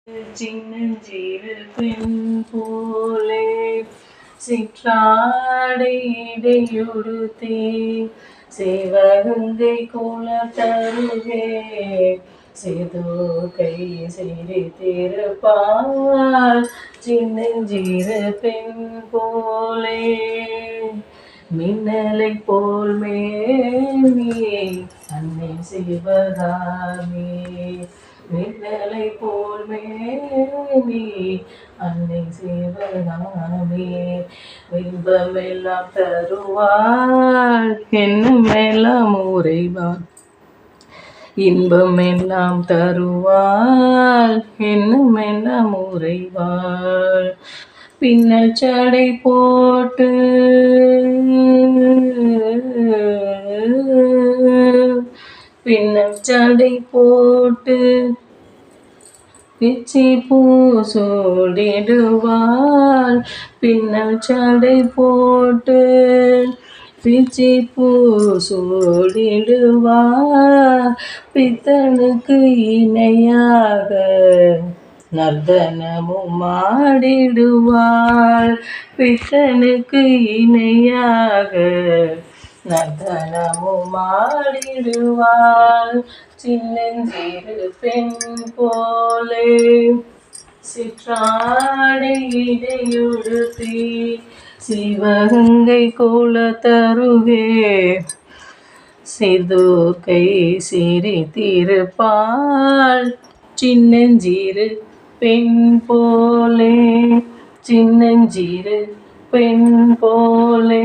சின்னஞ்சிறு பெண் போலே சிற்றாடை இடையுடுத்தி சிவகங்கை குலத்தருகே சிதுகை சிரித்திருப்பாள் சின்னஞ்சிறு பெண் போலே மின்னலை போல் மேனி அன்னை சிவகாமி மின்னலை போல் மேனி அன்னை சிவகாமி இன்பமெல்லாம் தருவாள் என்னமெல்லாம் உரைவாள் இன்பமெல்லாம் தருவாள் என்னமெல்லாம் உரைவாள் பின்னல் சடை போட்டு பின்னல் சடை போட்டு பிச்சி பூ சூடிடுவாள் பின்னல் சடை போட்டு பிச்சி பூ சூடிடுவாள் பித்தனுக்கு இணையாக நர்த்தனமும் ஆடிடுவாள் பித்தனுக்கு இணையாக நர்த்தனமும் ஆடிடுவாள் சின்னஞ்சிறு பெண் போலே சிற்றாடை இடையுடுத்தி சிவகங்கை குலத்தருகே சிதுகை சிரித்திருப்பாள் சின்னஞ்சிறு பெண் போலே சின்னஞ்சிறு பெண் போலே